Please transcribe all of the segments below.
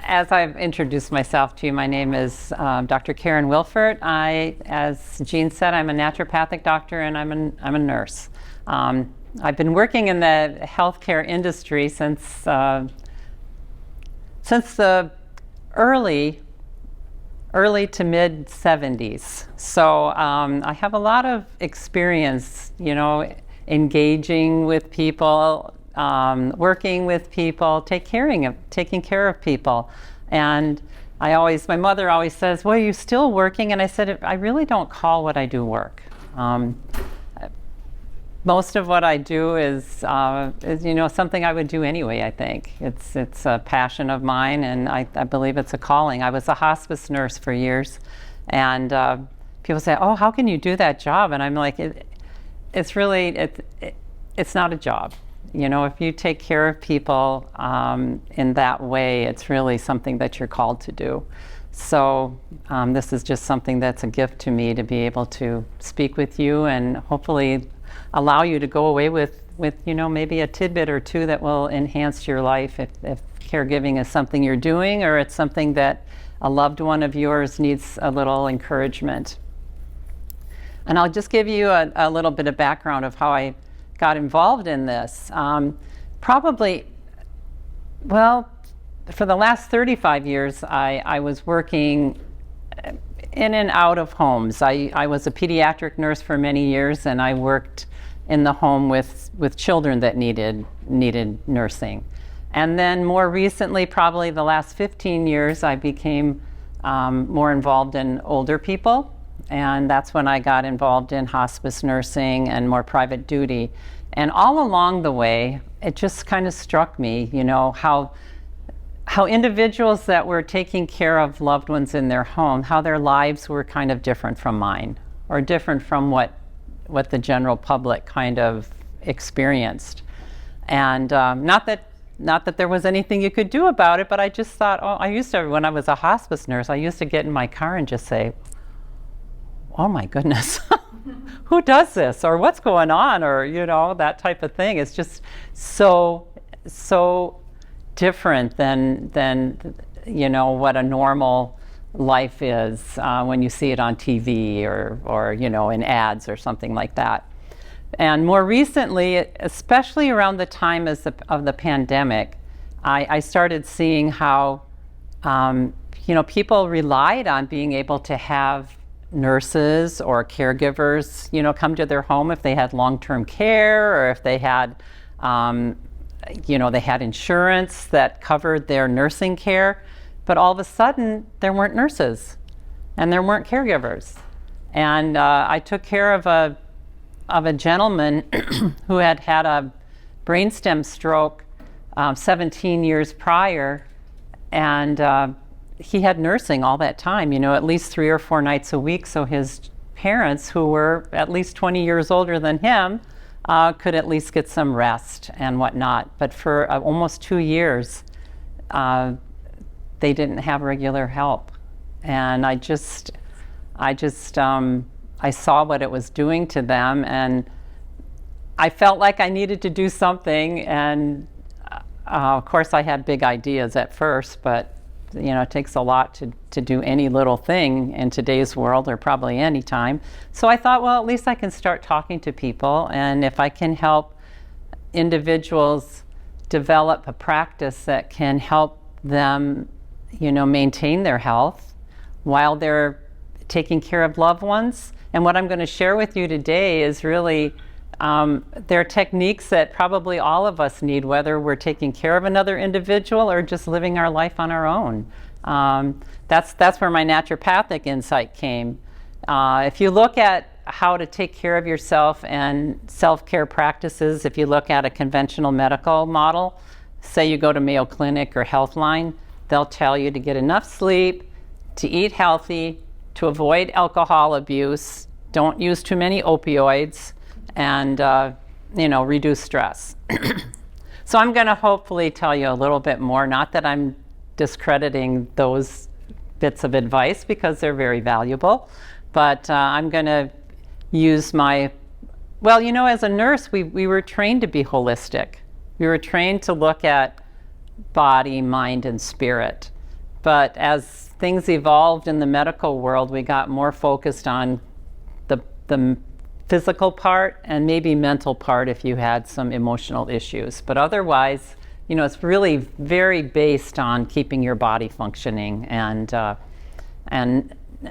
as I've introduced myself to you, my name is Dr. Karen Willfahrt. As Jean said, I'm a naturopathic doctor and I'm a nurse. I've been working in the healthcare industry since the early to mid 70s. So I have a lot of experience, engaging with people, working with people, taking care of people. And my mother always says, well, are you still working? And I said, I really don't call what I do work. Most of what I do is something I would do anyway, I think. It's a passion of mine, and I believe it's a calling. I was a hospice nurse for years, and people say, oh, how can you do that job? And I'm like, it's not a job. If you take care of people in that way, it's really something that you're called to do. So this is just something that's a gift to me, to be able to speak with you and hopefully allow you to go away with maybe a tidbit or two that will enhance your life if caregiving is something you're doing, or it's something that a loved one of yours needs a little encouragement. And I'll just give you a little bit of background of how I got involved in this. For the last 35 years, I was working in and out of homes. I was a pediatric nurse for many years, and I worked in the home with children that needed nursing. And then more recently, probably the last 15 years, I became more involved in older people. And that's when I got involved in hospice nursing and more private duty. And all along the way, it just kind of struck me, how individuals that were taking care of loved ones in their home, how their lives were kind of different from mine, or different from what the general public kind of experienced. And not that there was anything you could do about it, but I just thought, when I was a hospice nurse, I used to get in my car and just say, oh my goodness, who does this? Or what's going on? Or, that type of thing. It's just so different than what a normal life is when you see it on TV or in ads or something like that. And more recently, especially around the time of the pandemic, I started seeing how people relied on being able to have nurses or caregivers come to their home if they had long-term care, or if they had they had insurance that covered their nursing care. But all of a sudden, there weren't nurses and there weren't caregivers. And I took care of a gentleman who had had a brainstem stroke 17 years prior, and he had nursing all that time, at least 3 or 4 nights a week. So his parents, who were at least 20 years older than him, could at least get some rest and whatnot. But for almost 2 years, they didn't have regular help. And I saw what it was doing to them, and I felt like I needed to do something. And of course, I had big ideas at first, but it takes a lot to do any little thing in today's world, or probably any time. So I thought, well, at least I can start talking to people, and if I can help individuals develop a practice that can help them, maintain their health while they're taking care of loved ones. And what I'm going to share with you today is really there are techniques that probably all of us need, whether we're taking care of another individual or just living our life on our own. That's where my naturopathic insight came. If you look at how to take care of yourself and self-care practices, if you look at a conventional medical model, say you go to Mayo Clinic or Healthline, they'll tell you to get enough sleep, to eat healthy, to avoid alcohol abuse, don't use too many opioids, and reduce stress. So I'm going to hopefully tell you a little bit more, not that I'm discrediting those bits of advice, because they're very valuable, but I'm going to use as a nurse, we were trained to be holistic. We were trained to look at body, mind, and spirit. But as things evolved in the medical world, we got more focused on the physical part and maybe mental part if you had some emotional issues. But otherwise, it's really very based on keeping your body functioning, and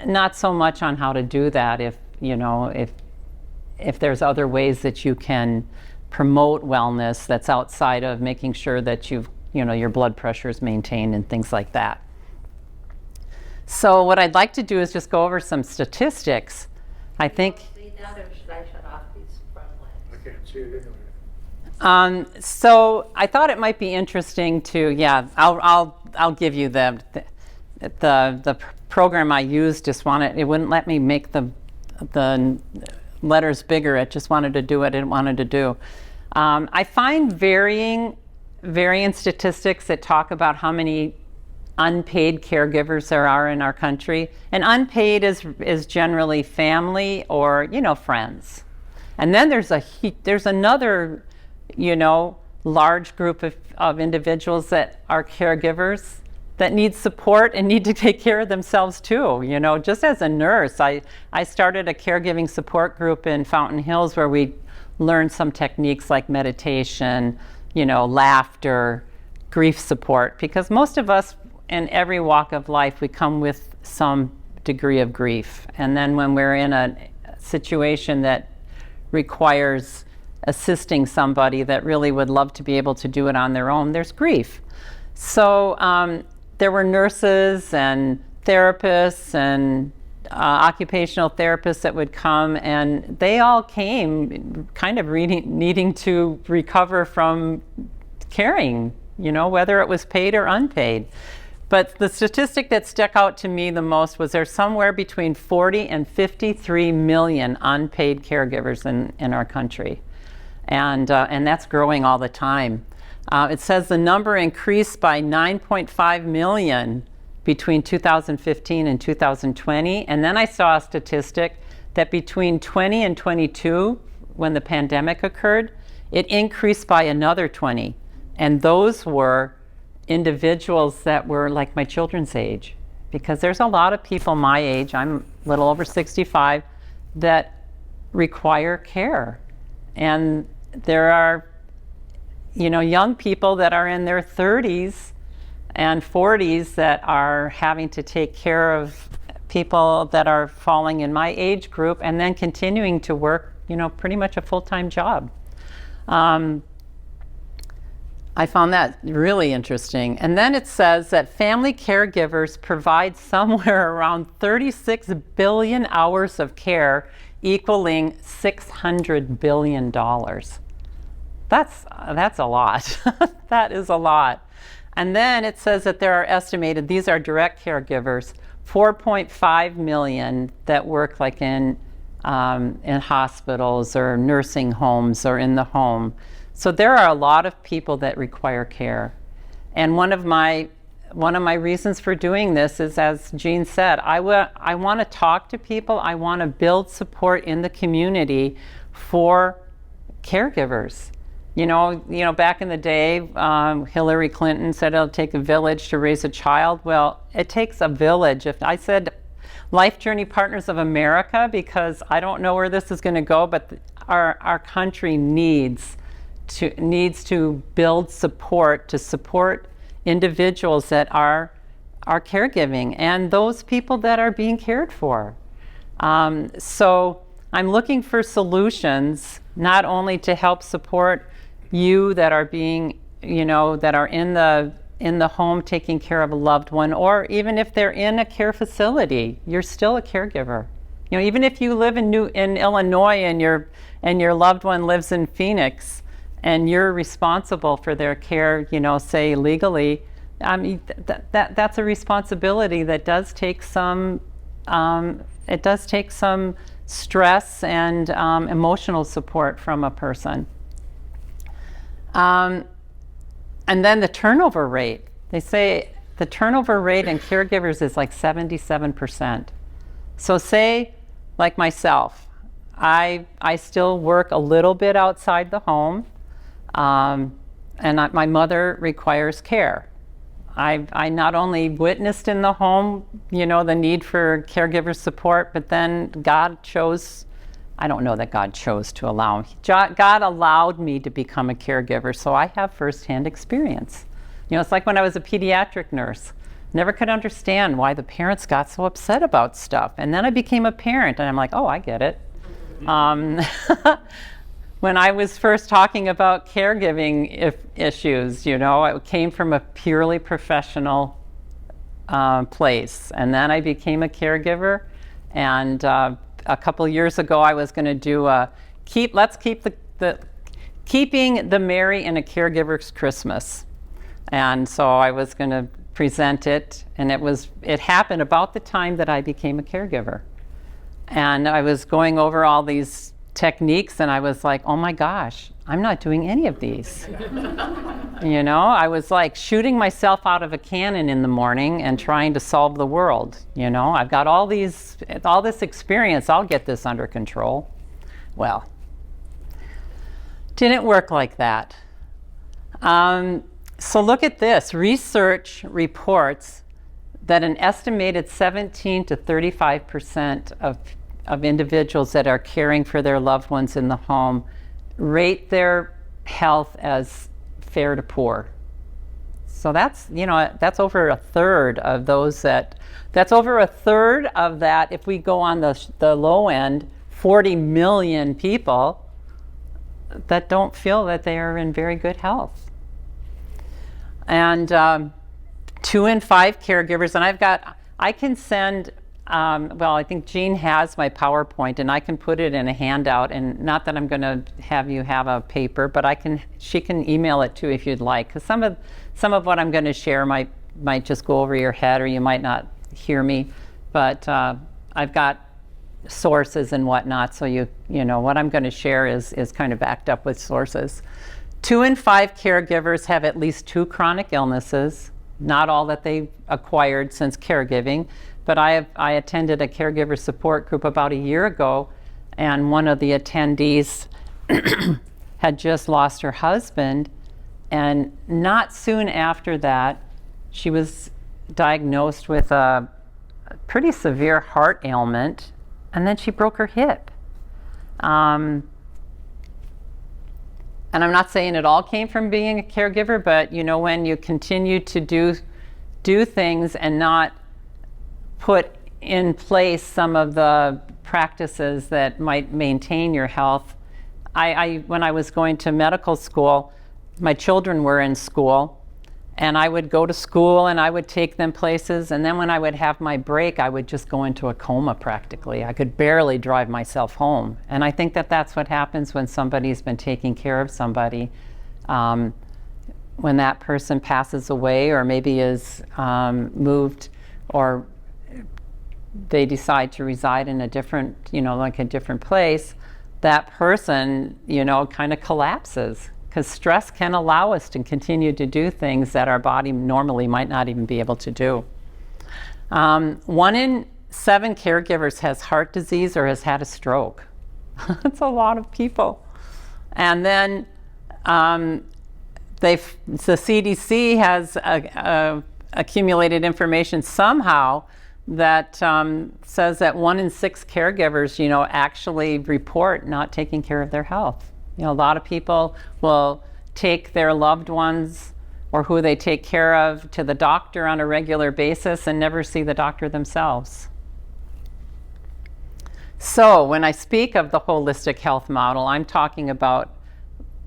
not so much on how to do that if there's other ways that you can promote wellness that's outside of making sure that your blood pressure is maintained and things like that. So what I'd like to do is just go over some statistics. I think. I can't see it anyway. So I thought it might be interesting to, I'll give you the program I used. It wouldn't let me make the letters bigger. It just wanted to do what it wanted to do. I find varying statistics that talk about how many unpaid caregivers there are in our country. And unpaid is generally family or friends. And then there's another large group of individuals that are caregivers that need support and need to take care of themselves too. Just as a nurse, I started a caregiving support group in Fountain Hills where we learned some techniques like meditation, laughter, grief support, because most of us in every walk of life, we come with some degree of grief. And then when we're in a situation that requires assisting somebody that really would love to be able to do it on their own, there's grief. So there were nurses and therapists and occupational therapists that would come, and they all came kind of needing to recover from caring, whether it was paid or unpaid. But the statistic that stuck out to me the most was there's somewhere between 40 and 53 million unpaid caregivers in our country. And that's growing all the time. It says the number increased by 9.5 million between 2015 and 2020. And then I saw a statistic that between 20 and 22, when the pandemic occurred, it increased by another 20. And those were individuals that were like my children's age, because there's a lot of people my age, I'm a little over 65, that require care. And there are young people that are in their 30s and 40s that are having to take care of people that are falling in my age group and then continuing to work pretty much a full-time job. I found that really interesting. And then it says that family caregivers provide somewhere around 36 billion hours of care, equaling $600 billion. That's a lot. That is a lot. And then it says that there are estimated, these are direct caregivers, 4.5 million that work like in hospitals or nursing homes or in the home. So there are a lot of people that require care. And one of my reasons for doing this is, as Jean said, I want to talk to people. I want to build support in the community for caregivers. Back in the day, Hillary Clinton said it'll take a village to raise a child. Well, it takes a village. If I said Life Journey Partners of America, because I don't know where this is going to go, but our country needs to build support to support individuals that are caregiving and those people that are being cared for. So I'm looking for solutions, not only to help support you that are being, that are in the home taking care of a loved one, or even if they're in a care facility, you're still a caregiver. Even if you live in Illinois and your loved one lives in Phoenix, and you're responsible for their care, say legally, that's a responsibility that does take some, stress and emotional support from a person. And then the turnover rate. They say the turnover rate in caregivers is like 77%. So say, like myself, I still work a little bit outside the home. And my mother requires care. I not only witnessed in the home, the need for caregiver support, but then God chose, I don't know that God chose to allow, God allowed me to become a caregiver, so I have firsthand experience. It's like when I was a pediatric nurse. Never could understand why the parents got so upset about stuff. And then I became a parent, and I'm like, oh, I get it. When I was first talking about caregiving issues, it came from a purely professional place. And then I became a caregiver. And a couple years ago, I was going to do keeping the Mary in a caregiver's Christmas. And so I was going to present it, and it happened about the time that I became a caregiver. And I was going over all these techniques, and I was like, oh my gosh, I'm not doing any of these. I was like shooting myself out of a cannon in the morning and trying to solve the world. I've got all this experience, I'll get this under control. Well, didn't work like that. So look at this. Research reports that an estimated 17 to 35% of individuals that are caring for their loved ones in the home rate their health as fair to poor. So that's over a third of those that's over a third of that. If we go on the low end, 40 million people that don't feel that they are in very good health. And 2 in 5 caregivers, and I can send, I think Jean has my PowerPoint, and I can put it in a handout, and not that I'm going to have you have a paper, but she can email it too if you'd like, because some of what I'm going to share might just go over your head, or you might not hear me, but I've got sources and whatnot, so what I'm going to share is kind of backed up with sources. 2 in 5 caregivers have at least 2 chronic illnesses, not all that they acquired since caregiving, but I attended a caregiver support group about a year ago, and one of the attendees had just lost her husband, and not soon after that, she was diagnosed with a pretty severe heart ailment, and then she broke her hip. And I'm not saying it all came from being a caregiver, but when you continue to do things and not put in place some of the practices that might maintain your health. When I was going to medical school, my children were in school, and I would go to school and I would take them places, and then when I would have my break, I would just go into a coma practically. I could barely drive myself home. And I think that that's what happens when somebody's been taking care of somebody. When that person passes away, or maybe is moved, or they decide to reside in a different, like a different place, that person, kind of collapses. Because stress can allow us to continue to do things that our body normally might not even be able to do. 1 in 7 caregivers has heart disease or has had a stroke. That's a lot of people. And then the CDC has accumulated information somehow that says that 1 in 6 caregivers, actually report not taking care of their health. A lot of people will take their loved ones or who they take care of to the doctor on a regular basis and never see the doctor themselves. So when I speak of the holistic health model, I'm talking about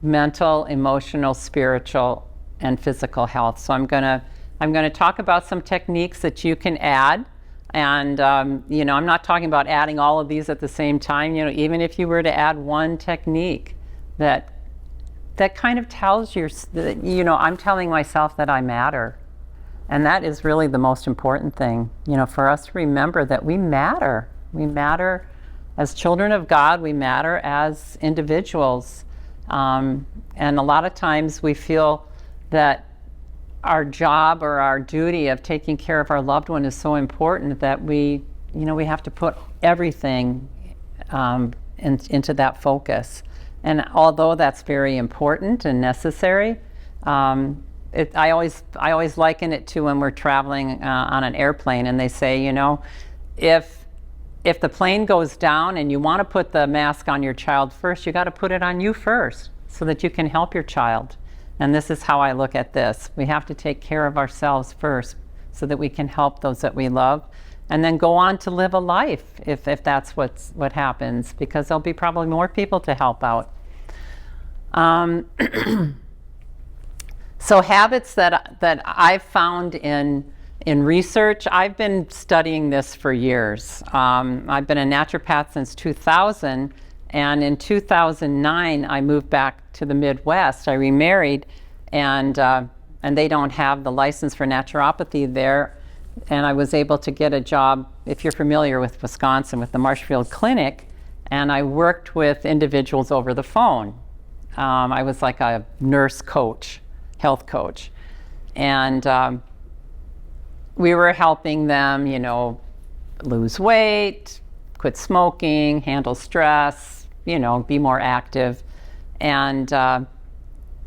mental, emotional, spiritual, and physical health. So I'm going to talk about some techniques that you can add. And, I'm not talking about adding all of these at the same time. Even if you were to add one technique, that kind of tells you that, I'm telling myself that I matter. And that is really the most important thing, for us to remember that we matter. We matter as children of God. We matter as individuals. And a lot of times we feel that our job or our duty of taking care of our loved one is so important that we have to put everything into that focus. And although that's very important and necessary, I always liken it to when we're traveling on an airplane, and they say, you know, if the plane goes down and you want to put the mask on your child first, you got to put it on you first so that you can help your child. And this is how I look at this. We have to take care of ourselves first so that we can help those that we love, and then go on to live a life if that's what happens, because there'll be probably more people to help out. So habits that I've found in research, I've been studying this for years. I've been a naturopath since 2000, and in 2009 I moved back to the Midwest. I remarried, and they don't have the license for naturopathy there, and I was able to get a job, if you're familiar with Wisconsin, with the Marshfield Clinic, and I worked with individuals over the phone. I was like a nurse coach, health coach, and we were helping them, you know, lose weight, quit smoking, handle stress, you know, be more active. And,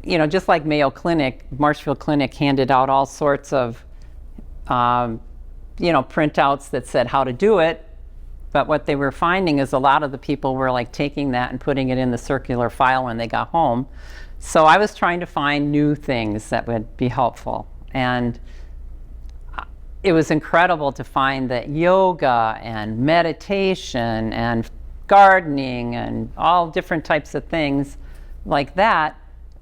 you know, just like Mayo Clinic, Marshfield Clinic handed out all sorts of, you know, printouts that said how to do it. But what they were finding is a lot of the people were like taking that and putting it in the circular file when they got home. So I was trying to find new things that would be helpful. And it was incredible to find that yoga and meditation and gardening and all different types of things like that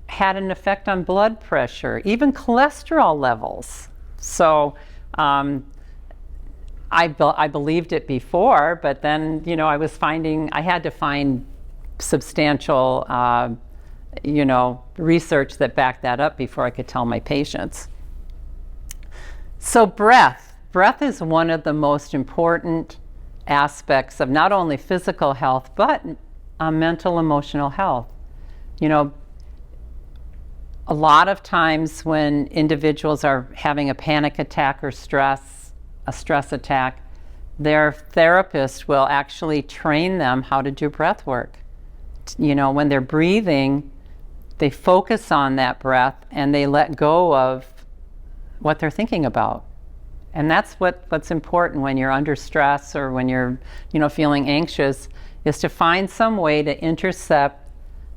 had an effect on blood pressure, even cholesterol levels. So I believed it before, but then, you know, I had to find substantial, you know, research that backed that up before I could tell my patients. So breath is one of the most important aspects of not only physical health, but mental, emotional health. You know, a lot of times when individuals are having a panic attack or a stress attack, their therapist will actually train them how to do breath work. You know, when they're breathing, they focus on that breath and they let go of what they're thinking about. And that's what's important when you're under stress or when you're, you know, feeling anxious, is to find some way to intercept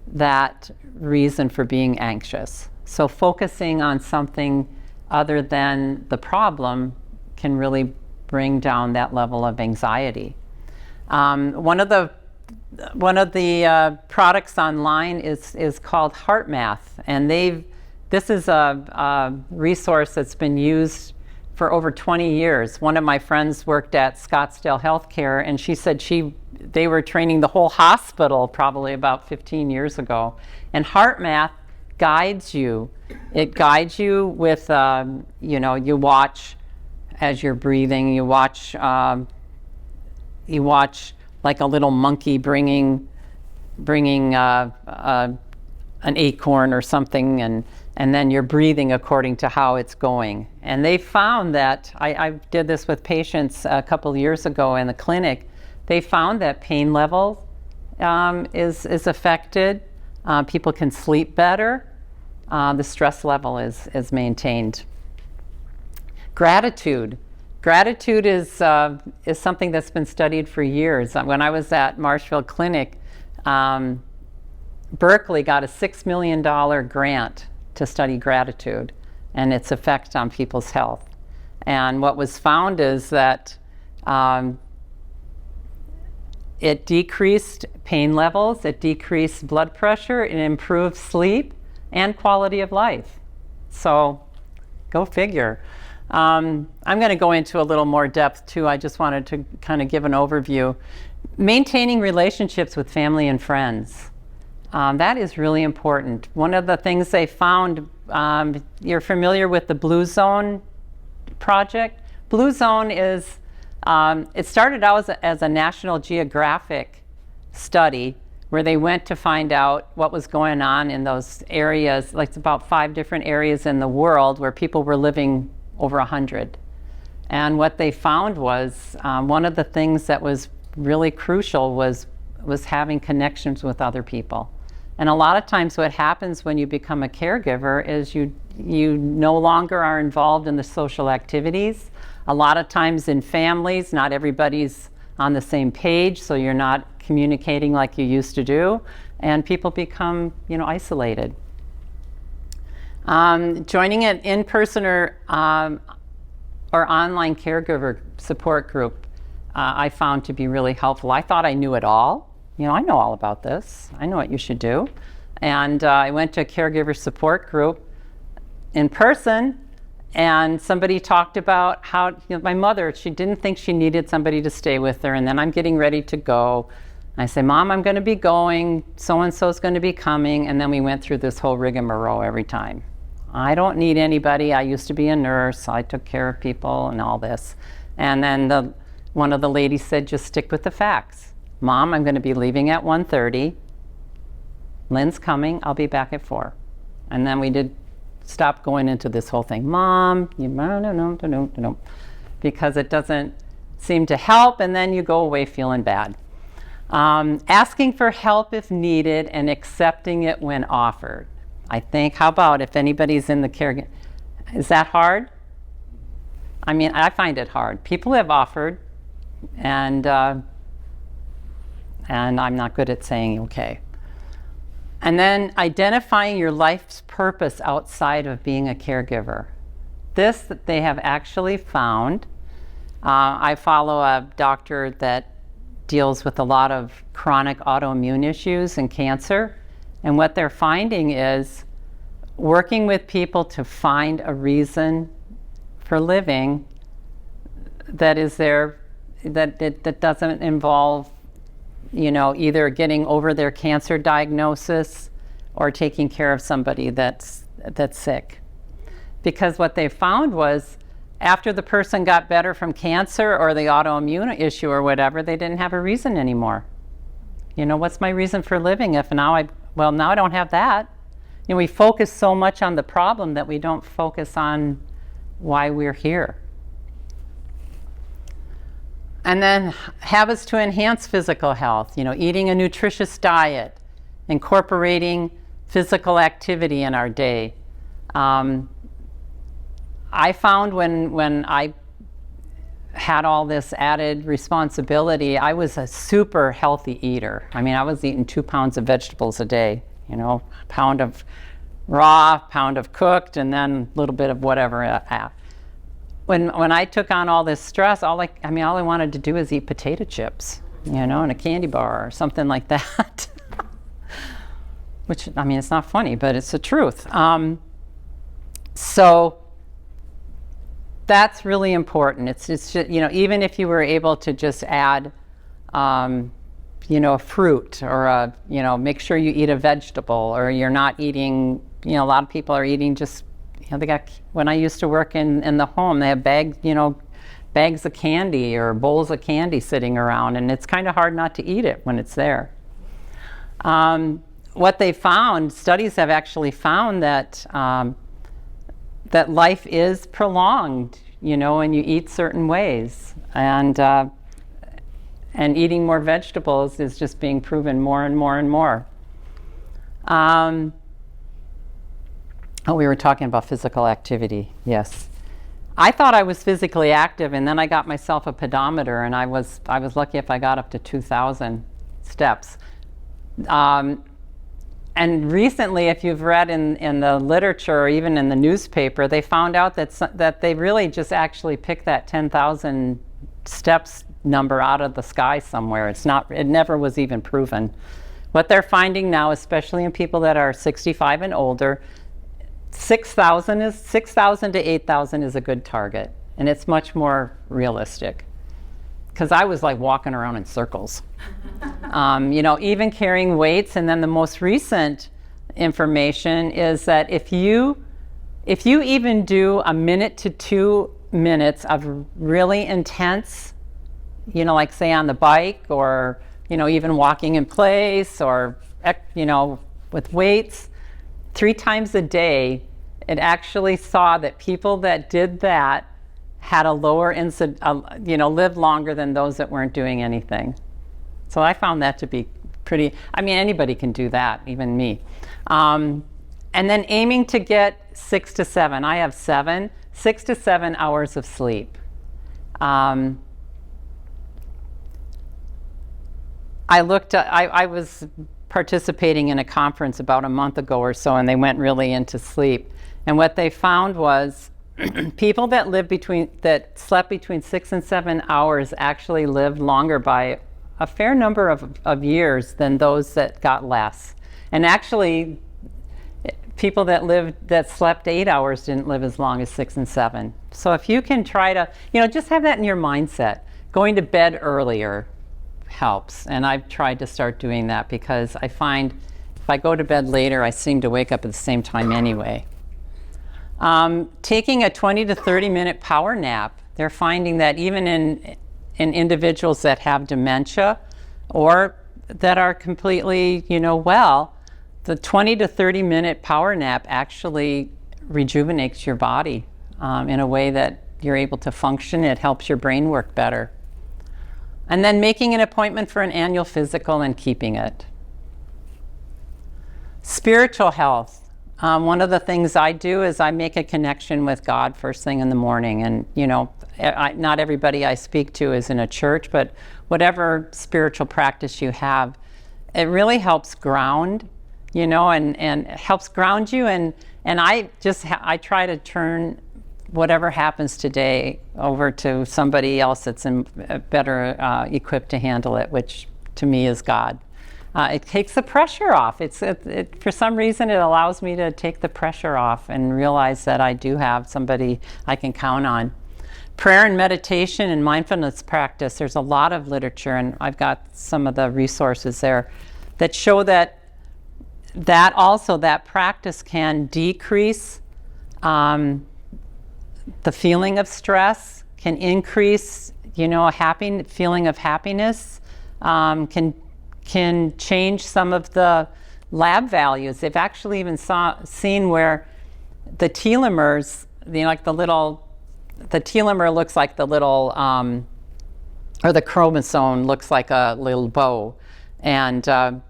that reason for being anxious. So focusing on something other than the problem can really bring down that level of anxiety. One of the products online is called HeartMath, and this is a resource that's been used for over 20 years. One of my friends worked at Scottsdale Healthcare, and she said they were training the whole hospital probably about 15 years ago. And HeartMath guides you. It guides you with, you know, you watch as you're breathing. You watch like a little monkey bringing an acorn or something, and then you're breathing according to how it's going. And they found that, I did this with patients a couple of years ago in the clinic, they found that pain level is affected. People can sleep better. The stress level is maintained. Gratitude is something that's been studied for years. When I was at Marshfield Clinic, Berkeley got a $6 million grant to study gratitude and its effect on people's health. And what was found is that it decreased pain levels, it decreased blood pressure, it improved sleep and quality of life. So go figure. I'm going to go into a little more depth too. I just wanted to kind of give an overview. Maintaining relationships with family and friends. That is really important. One of the things they found, you're familiar with the Blue Zone project? Blue Zone is, it started out as a National Geographic study where they went to find out what was going on in those areas, like about 5 different areas in the world where people were living over 100. And what they found was, one of the things that was really crucial was having connections with other people. And a lot of times what happens when you become a caregiver is you no longer are involved in the social activities. A lot of times in families, not everybody's on the same page, so you're not communicating like you used to do, and people become, isolated. Joining an in-person or online caregiver support group, I found to be really helpful. I thought I knew it all. I know all about this. I know what you should do. And I went to a caregiver support group in person, and somebody talked about how my mother, she didn't think she needed somebody to stay with her, and then I'm getting ready to go. I say, Mom, I'm going to be going, so-and-so's going to be coming, and then we went through this whole rigmarole every time. I don't need anybody. I used to be a nurse. I took care of people and all this. And then one of the ladies said, just stick with the facts. Mom, I'm going to be leaving at 1:30. Lynn's coming. I'll be back at 4. And then we did stop going into this whole thing. Mom, no, because it doesn't seem to help, and then you go away feeling bad. Asking for help if needed and accepting it when offered. I think, how about if anybody's in the care, is that hard? I mean, I find it hard. People have offered, and I'm not good at saying okay. And then identifying your life's purpose outside of being a caregiver. This they have actually found. I follow a doctor that deals with a lot of chronic autoimmune issues and cancer. And what they're finding is working with people to find a reason for living that is there, that doesn't involve, either getting over their cancer diagnosis or taking care of somebody that's sick. Because what they found was after the person got better from cancer or the autoimmune issue or whatever, they didn't have a reason anymore. What's my reason for living if now I don't have that. We focus so much on the problem that we don't focus on why we're here. And then habits to enhance physical health, eating a nutritious diet, incorporating physical activity in our day. I found when I had all this added responsibility, I was a super healthy eater. I mean, I was eating 2 pounds of vegetables a day, a pound of raw, pound of cooked, and then a little bit of whatever. When I took on all this stress, all I wanted to do is eat potato chips, and a candy bar or something like that. Which, it's not funny, but it's the truth. So that's really important. It's just, even if you were able to just add, a fruit or make sure you eat a vegetable, or you're not eating, a lot of people are eating just, when I used to work in the home, they have bags of candy or bowls of candy sitting around, and it's kind of hard not to eat it when it's there. What they found, studies have actually found that that life is prolonged, when you eat certain ways, and eating more vegetables is just being proven more and more and more. We were talking about physical activity. Yes, I thought I was physically active, and then I got myself a pedometer, and I was lucky if I got up to 2,000 steps. And recently, if you've read in the literature or even in the newspaper, they found out that they really just actually picked that 10,000 steps number out of the sky somewhere. It never was even proven. What they're finding now, especially in people that are 65 and older, 6,000 to 8,000 is a good target, and it's much more realistic. Because I was like walking around in circles. Even carrying weights. And then the most recent information is that if you even do a minute to 2 minutes of really intense, like say on the bike, or even walking in place, or with weights 3 times a day, it actually saw that people that did that had a lower lived longer than those that weren't doing anything. So I found that to be pretty, I mean, anybody can do that, even me. And then aiming to get 6 to 7. I have 6 to 7 hours of sleep. I was participating in a conference about a month ago or so, and they went really into sleep. And what they found was people that slept between 6 and 7 hours actually lived longer by a fair number of years than those that got less. And actually, people that slept 8 hours didn't live as long as 6 and 7. So if you can try to, just have that in your mindset. Going to bed earlier helps. And I've tried to start doing that because I find if I go to bed later, I seem to wake up at the same time anyway. Taking a 20 to 30 minute power nap. They're finding that even in individuals that have dementia or that are completely, well, the 20 to 30 minute power nap actually rejuvenates your body in a way that you're able to function. It helps your brain work better. And then making an appointment for an annual physical and keeping it. Spiritual health. One of the things I do is I make a connection with God first thing in the morning. And, not everybody I speak to is in a church, but whatever spiritual practice you have, it really helps ground, and helps ground you. And I I try to turn whatever happens today over to somebody else that's better equipped to handle it, which to me is God. It takes the pressure off. For some reason, it allows me to take the pressure off and realize that I do have somebody I can count on. Prayer and meditation and mindfulness practice, there's a lot of literature, and I've got some of the resources there that show that practice can decrease the feeling of stress, can increase, a feeling of happiness, can change some of the lab values. They've actually even seen where the telomeres, the telomere looks like the little, or the chromosome looks like a little bow, and the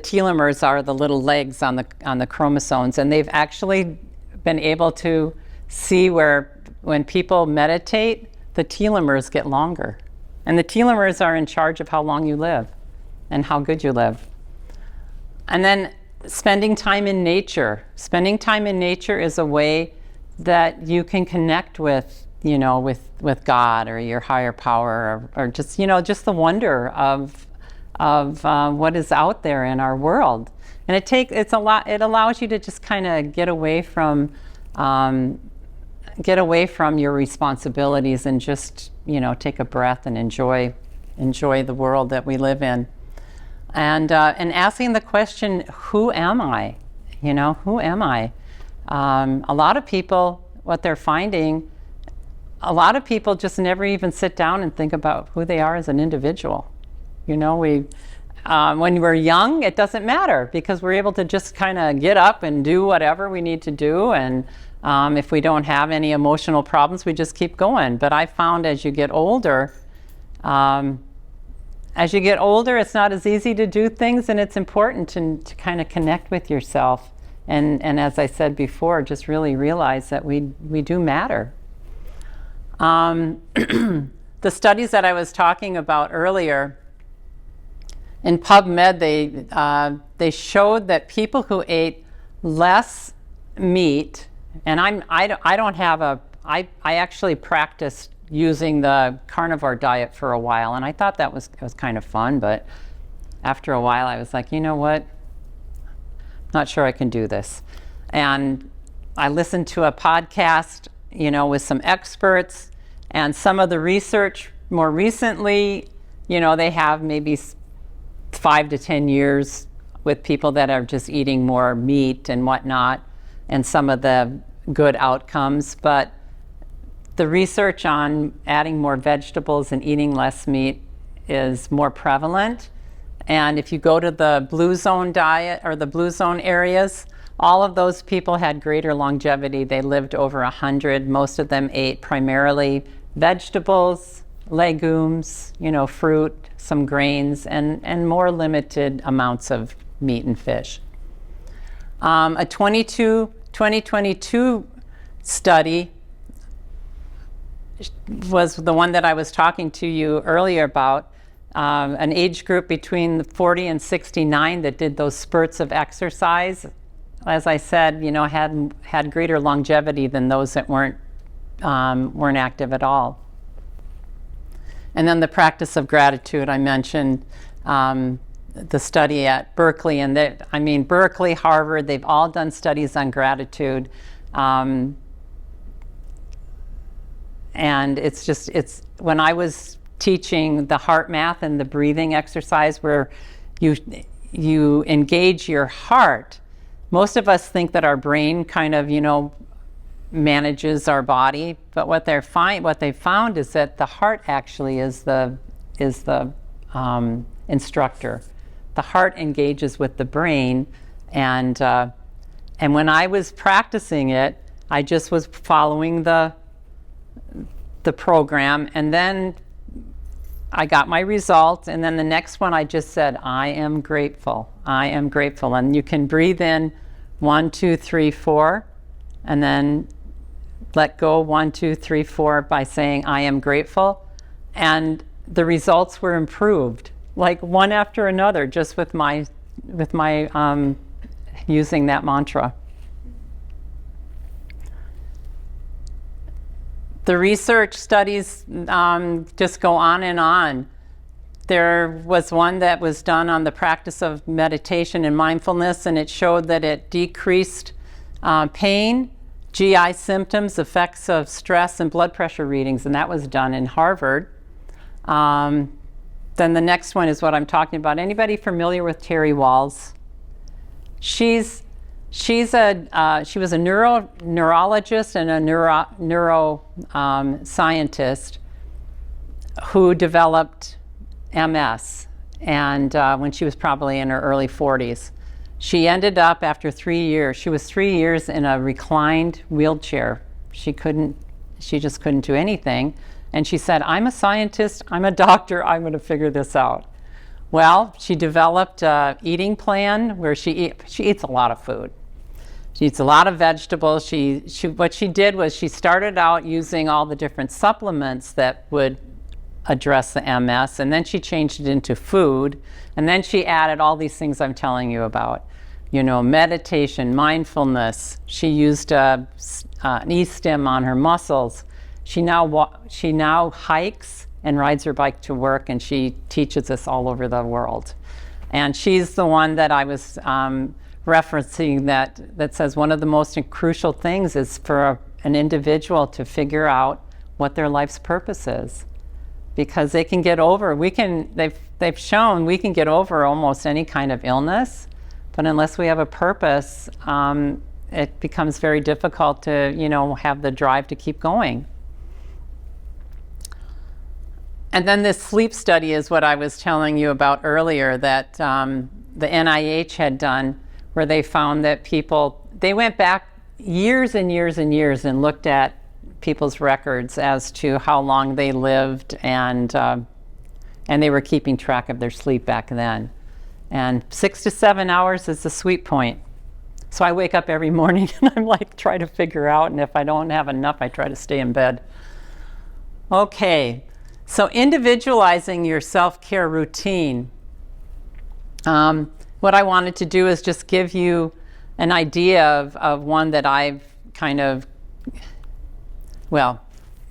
telomeres are the little legs on the chromosomes, and they've actually been able to see where when people meditate, the telomeres get longer, and the telomeres are in charge of how long you live and how good you live. And then spending time in nature. Spending time in nature is a way that you can connect with, with God or your higher power, or just, just the wonder of what is out there in our world. And it allows you to just kind of get away from your responsibilities and just, take a breath and enjoy the world that we live in. And asking the question, who am I? Who am I? A lot of people, what they're finding, a lot of people just never even sit down and think about who they are as an individual. When we're young, it doesn't matter because we're able to just kind of get up and do whatever we need to do. And if we don't have any emotional problems, we just keep going. But I found as you get older, it's not as easy to do things, and it's important to kind of connect with yourself. And as I said before, just really realize that we do matter. The studies that I was talking about earlier, in PubMed, they showed that people who ate less meat, and I actually practiced using the carnivore diet for a while, and I thought that was kind of fun, but after a while I was like, you know what? Not sure I can do this. And I listened to a podcast, with some experts, and some of the research more recently, they have maybe 5 to 10 years with people that are just eating more meat and whatnot, and some of the good outcomes. But the research on adding more vegetables and eating less meat is more prevalent. And if you go to the blue zone diet or the blue zone areas, all of those people had greater longevity. They lived over 100. Most of them ate primarily vegetables, legumes, fruit, some grains, and more limited amounts of meat and fish. A 2022 study was the one that I was talking to you earlier about, an age group between 40 and 69 that did those spurts of exercise. As I said, had greater longevity than those that weren't active at all. And then the practice of gratitude, I mentioned the study at Berkeley, and Berkeley, Harvard, they've all done studies on gratitude. And it's when I was teaching the heart math and the breathing exercise where you engage your heart. Most of us think that our brain kind of, manages our body, but what they found is that the heart actually is the instructor. The heart engages with the brain, and when I was practicing it, I just was following the program, and then I got my result, and then the next one I just said, I am grateful. I am grateful. And you can breathe in 1, 2, 3, 4, and then let go 1, 2, 3, 4 by saying I am grateful. And the results were improved, like one after another, just with my using that mantra. The research studies just go on and on. There was one that was done on the practice of meditation and mindfulness, and it showed that it decreased pain, GI symptoms, effects of stress, and blood pressure readings, and that was done in Harvard. Then the next one is what I'm talking about. Anybody familiar with Terry Walls? She was a neurologist and a neuroscientist who developed MS, and when she was probably in her early 40s. She ended up after 3 years. She was 3 years in a reclined wheelchair. She just couldn't do anything. And she said, I'm a scientist, I'm a doctor, I'm going to figure this out. Well, she developed an eating plan where she eats a lot of food. She eats a lot of vegetables. What she did was she started out using all the different supplements that would address the MS, and then she changed it into food, and then she added all these things I'm telling you about. Meditation, mindfulness. She used an e-stim on her muscles. She now hikes and rides her bike to work, and she teaches this all over the world. And she's the one that I was referencing that says one of the most crucial things is for an individual to figure out what their life's purpose is, because they can get over. They've shown we can get over almost any kind of illness, but unless we have a purpose, it becomes very difficult to have the drive to keep going. And then this sleep study is what I was telling you about earlier that the NIH had done, where they found that they went back years and years and years and looked at people's records as to how long they lived, and they were keeping track of their sleep back then. And 6 to 7 hours is the sweet point. So I wake up every morning and I'm like, try to figure out, and if I don't have enough, I try to stay in bed. Okay, so individualizing your self-care routine. What I wanted to do is just give you an idea of one that I've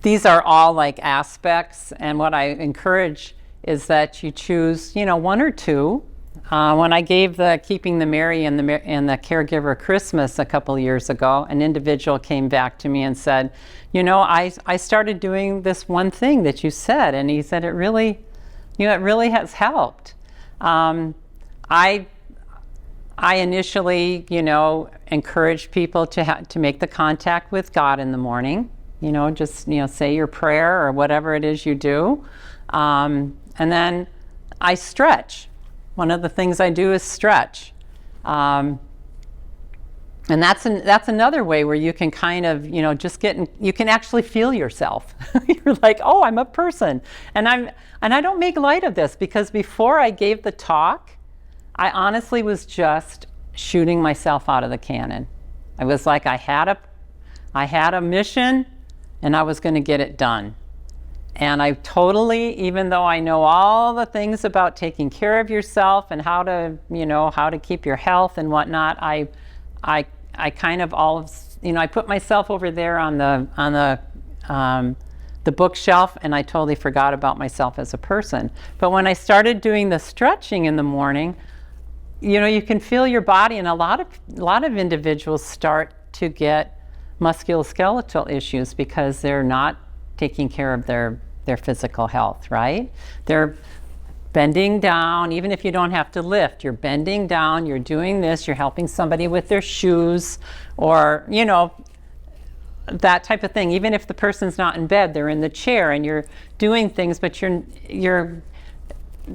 these are all like aspects, and what I encourage is that you choose, one or two. When I gave the Keeping the Merry and the Caregiver Christmas a couple years ago, an individual came back to me and said, I started doing this one thing that you said, and he said it really has helped. I initially, encouraged people to make the contact with God in the morning. Just say your prayer or whatever it is you do, and then I stretch. One of the things I do is stretch. And that's another way where you can kind of, just you can actually feel yourself. You're like, oh, I'm a person. And I don't make light of this, because before I gave the talk, I honestly was just shooting myself out of the cannon. I was like, I had a mission and I was going to get it done. And I totally, even though I know all the things about taking care of yourself and how to keep your health and whatnot, I kind of I put myself over there on the bookshelf, and I totally forgot about myself as a person. But when I started doing the stretching in the morning, you can feel your body, and a lot of individuals start to get musculoskeletal issues because they're not taking care of their physical health, right? They're bending down. Even if you don't have to lift, you're bending down, you're doing this, you're helping somebody with their shoes, or that type of thing. Even if the person's not in bed, they're in the chair and you're doing things, but you're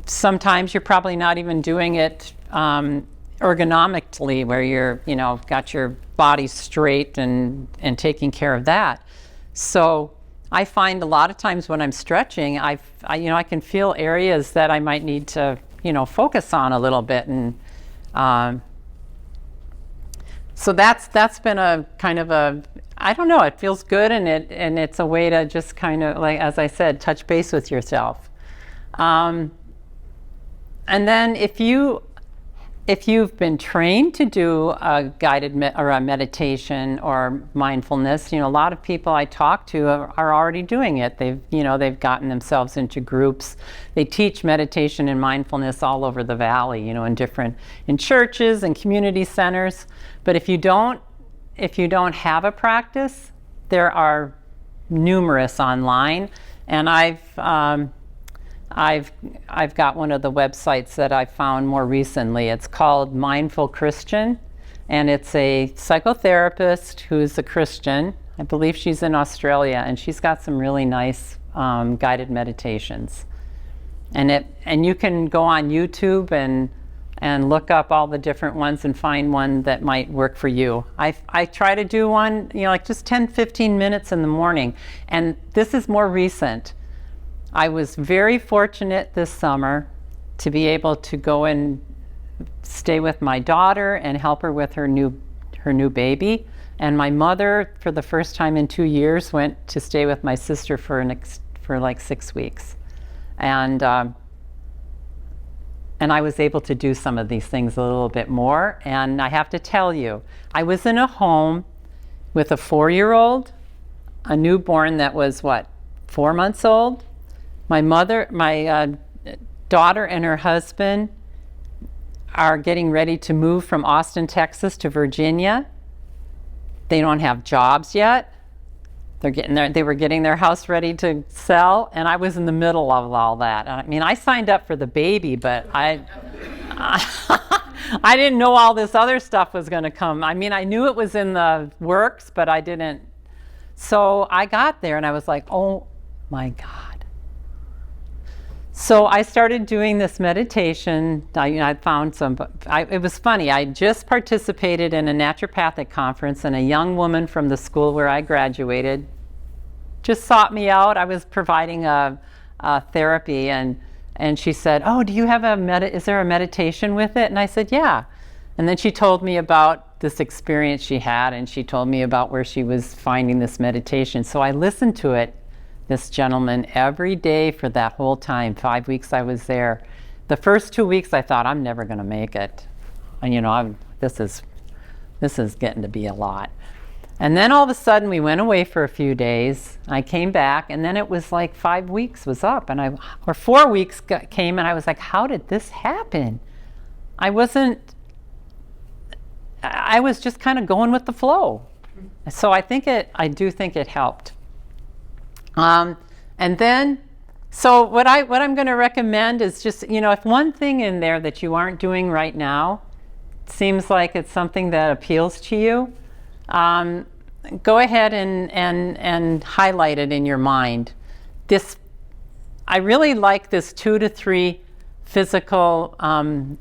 sometimes you're probably not even doing it ergonomically, where you're got your body straight and taking care of that. So I find a lot of times when I'm stretching, I can feel areas that I might need to, focus on a little bit, and so that's been a kind of I don't know, it feels good, and it's a way to just kind of, like, as I said, touch base with yourself. And then if you've been trained to do a guided or a meditation or mindfulness, a lot of people I talk to are already doing it. They've gotten themselves into groups. They teach meditation and mindfulness all over the valley, in churches and community centers. But if you don't have a practice, there are numerous online, and I've got one of the websites that I found more recently. It's called Mindful Christian, and it's a psychotherapist who's a Christian. I believe she's in Australia, and she's got some really nice guided meditations. And you can go on YouTube and look up all the different ones and find one that might work for you. I try to do one, like just 10-15 minutes in the morning, and this is more recent. I was very fortunate this summer to be able to go and stay with my daughter and help her with her new baby. And my mother, for the first time in 2 years, went to stay with my sister for like 6 weeks. And I was able to do some of these things a little bit more. And I have to tell you, I was in a home with a 4-year-old, a newborn that was 4 months old. My daughter and her husband are getting ready to move from Austin, Texas to Virginia. They don't have jobs yet. They were getting their house ready to sell, and I was in the middle of all that. I mean, I signed up for the baby, but I didn't know all this other stuff was going to come. I mean, I knew it was in the works, but I didn't. So I got there and I was like, oh my God. So I started doing this meditation. I found it was funny. I just participated in a naturopathic conference, and a young woman from the school where I graduated just sought me out. I was providing a therapy, and she said, oh, do you have is there a meditation with it? And I said, yeah. And then she told me about this experience she had, and she told me about where she was finding this meditation. So I listened to it, this gentleman, every day for that whole time. 5 weeks I was there. The first 2 weeks I thought, I'm never going to make it. And this is getting to be a lot. And then all of a sudden we went away for a few days. I came back, and then it was like 5 weeks was up, or 4 weeks came, and I was like, how did this happen? I was just kind of going with the flow. So I do think it helped. And then, so what I'm going to recommend is just, if one thing in there that you aren't doing right now seems like it's something that appeals to you, go ahead and highlight it in your mind. I really like this 2 to 3 physical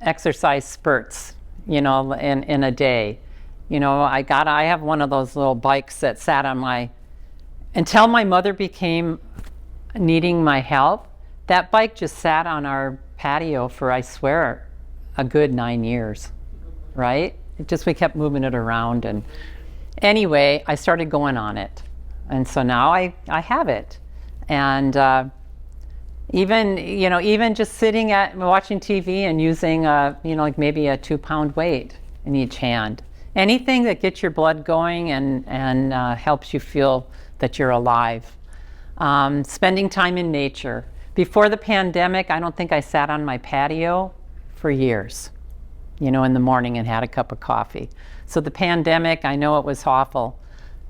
exercise spurts, in a day. You know, I have one of those little bikes that sat on until my mother became needing my help, that bike just sat on our patio for, I swear, a good 9 years, right? We kept moving it around. And anyway, I started going on it. And so now I have it. And even just sitting watching TV and using, like maybe a 2-pound weight in each hand. Anything that gets your blood going and helps you feel that you're alive. Spending time in nature. Before the pandemic, I don't think I sat on my patio for years, in the morning and had a cup of coffee. So the pandemic, I know it was awful,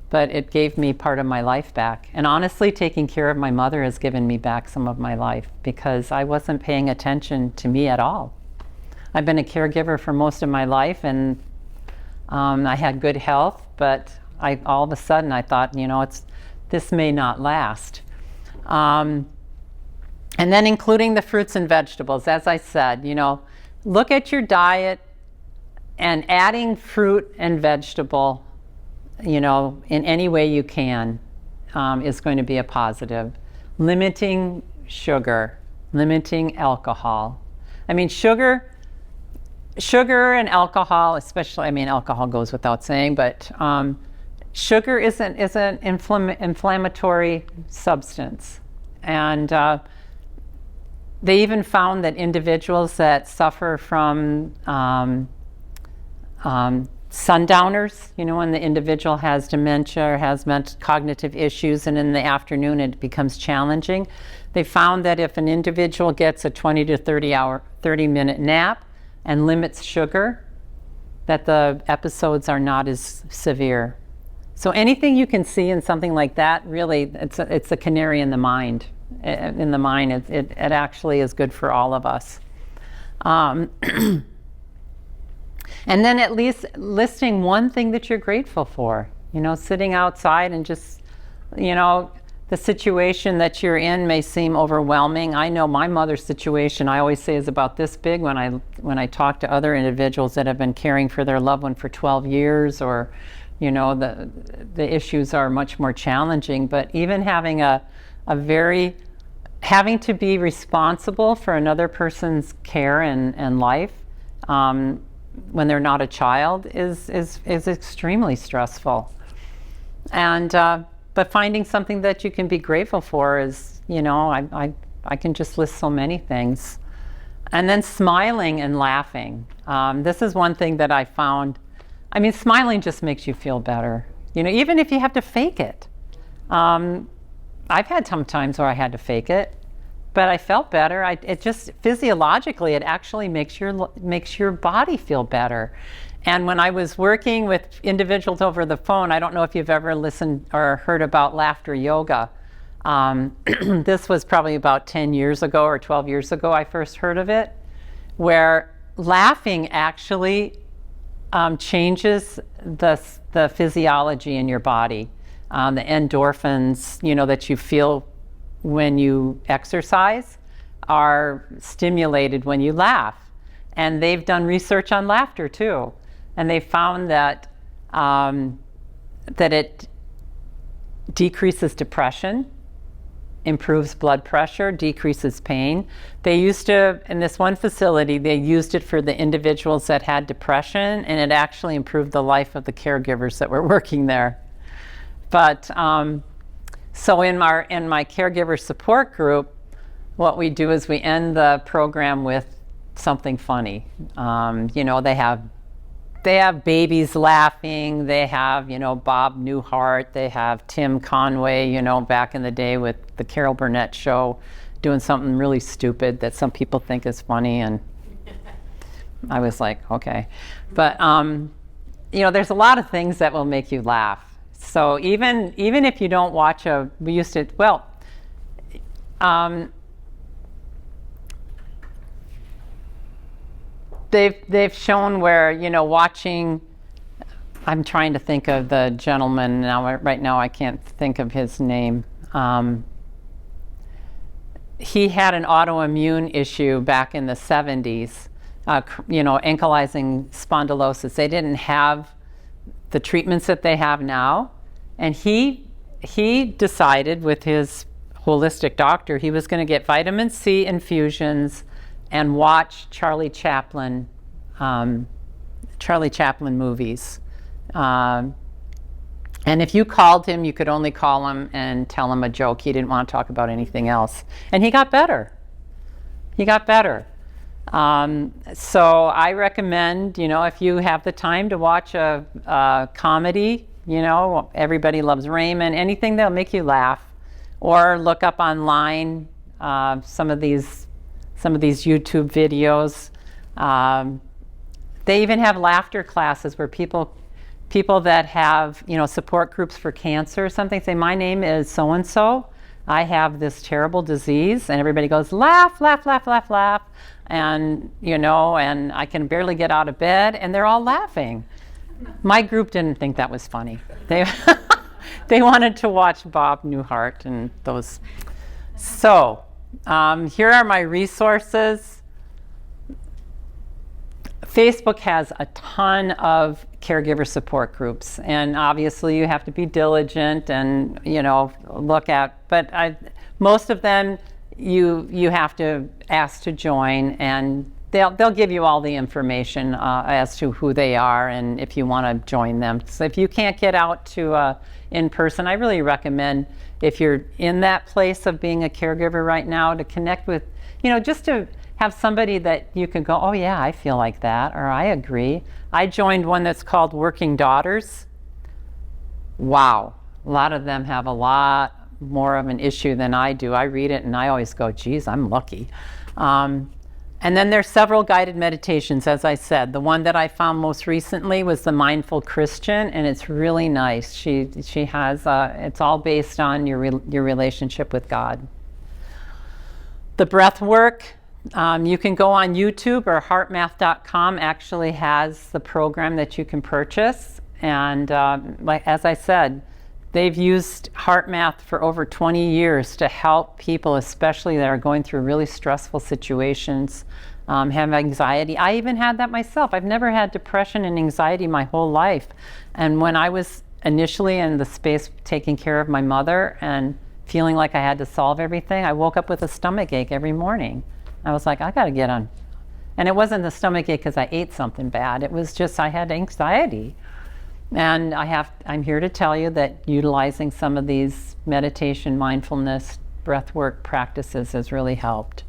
but it gave me part of my life back. And honestly, taking care of my mother has given me back some of my life because I wasn't paying attention to me at all. I've been a caregiver for most of my life, and I had good health, but all of a sudden I thought, this may not last. And then including the fruits and vegetables, as I said, look at your diet, and adding fruit and vegetable, in any way you can, is going to be a positive. Limiting sugar, limiting alcohol. I mean, sugar and alcohol, especially, alcohol goes without saying, but sugar is an inflammatory substance. And they even found that individuals that suffer from sundowners, when the individual has dementia or has cognitive issues, and in the afternoon it becomes challenging, they found that if an individual gets a 20 to 30-minute nap and limits sugar, that the episodes are not as severe. So anything you can see in something like that, really, it's a canary in the mind. It actually is good for all of us. And then at least listing one thing that you're grateful for. Sitting outside and just, the situation that you're in may seem overwhelming. I know my mother's situation, I always say, is about this big when I talk to other individuals that have been caring for their loved one for 12 years, or, the issues are much more challenging. But even having having to be responsible for another person's care and life, when they're not a child is extremely stressful. And but finding something that you can be grateful for is, I can just list so many things. And then smiling and laughing. This is one thing that I found. Smiling just makes you feel better. Even if you have to fake it. I've had some times where I had to fake it, but I felt better. It just physiologically, it actually makes your body feel better. And when I was working with individuals over the phone, I don't know if you've ever listened or heard about laughter yoga. This was probably about 10 years ago or 12 years ago I first heard of it, where laughing actually changes the physiology in your body. The endorphins, that you feel when you exercise are stimulated when you laugh. And they've done research on laughter too. And they found that it decreases depression, improves blood pressure, decreases pain. They used to, in this one facility, they used it for the individuals that had depression, and it actually improved the life of the caregivers that were working there. But so in my caregiver support group, what we do is we end the program with something funny. They have babies laughing. They have, Bob Newhart. They have Tim Conway, back in the day with the Carol Burnett show, doing something really stupid that some people think is funny. And I was like, okay. But, there's a lot of things that will make you laugh. So even if you don't watch they've shown where, watching, I'm trying to think of the gentleman now, right now I can't think of his name. He had an autoimmune issue back in the 70s, ankylosing spondylosis. They didn't have the treatments that they have now. And he decided with his holistic doctor he was going to get vitamin C infusions and watch Charlie Chaplin movies. And if you called him, you could only call him and tell him a joke. He didn't want to talk about anything else. And he got better. He got better. So I recommend, if you have the time to watch a comedy, Everybody Loves Raymond, anything that'll make you laugh, or look up online some of these YouTube videos. They even have laughter classes where people that have, support groups for cancer or something say, my name is so-and-so, I have this terrible disease, and everybody goes, laugh, laugh, laugh, laugh, laugh, and, and I can barely get out of bed, and they're all laughing. My group didn't think that was funny. They wanted to watch Bob Newhart and those. So, here are my resources. Facebook has a ton of caregiver support groups, and obviously you have to be diligent and look at, but most of them you have to ask to join, and they'll give you all the information as to who they are and if you want to join them. So if you can't get out to in person, I really recommend, if you're in that place of being a caregiver right now, to connect with, just to have somebody that you can go, oh yeah, I feel like that, or I agree. I joined one that's called Working Daughters. Wow, a lot of them have a lot more of an issue than I do. I read it and I always go, geez, I'm lucky. And then there's several guided meditations, as I said. The one that I found most recently was the Mindful Christian, and it's really nice. She has, it's all based on your relationship with God. The breath work, you can go on YouTube, or heartmath.com actually has the program that you can purchase. And as I said, they've used HeartMath for over 20 years to help people, especially that are going through really stressful situations, have anxiety. I even had that myself. I've never had depression and anxiety my whole life. And when I was initially in the space taking care of my mother and feeling like I had to solve everything, I woke up with a stomach ache every morning. I was like, I got to get on. And it wasn't the stomach ache because I ate something bad. It was just I had anxiety. And I'm here to tell you that utilizing some of these meditation, mindfulness, breathwork practices has really helped.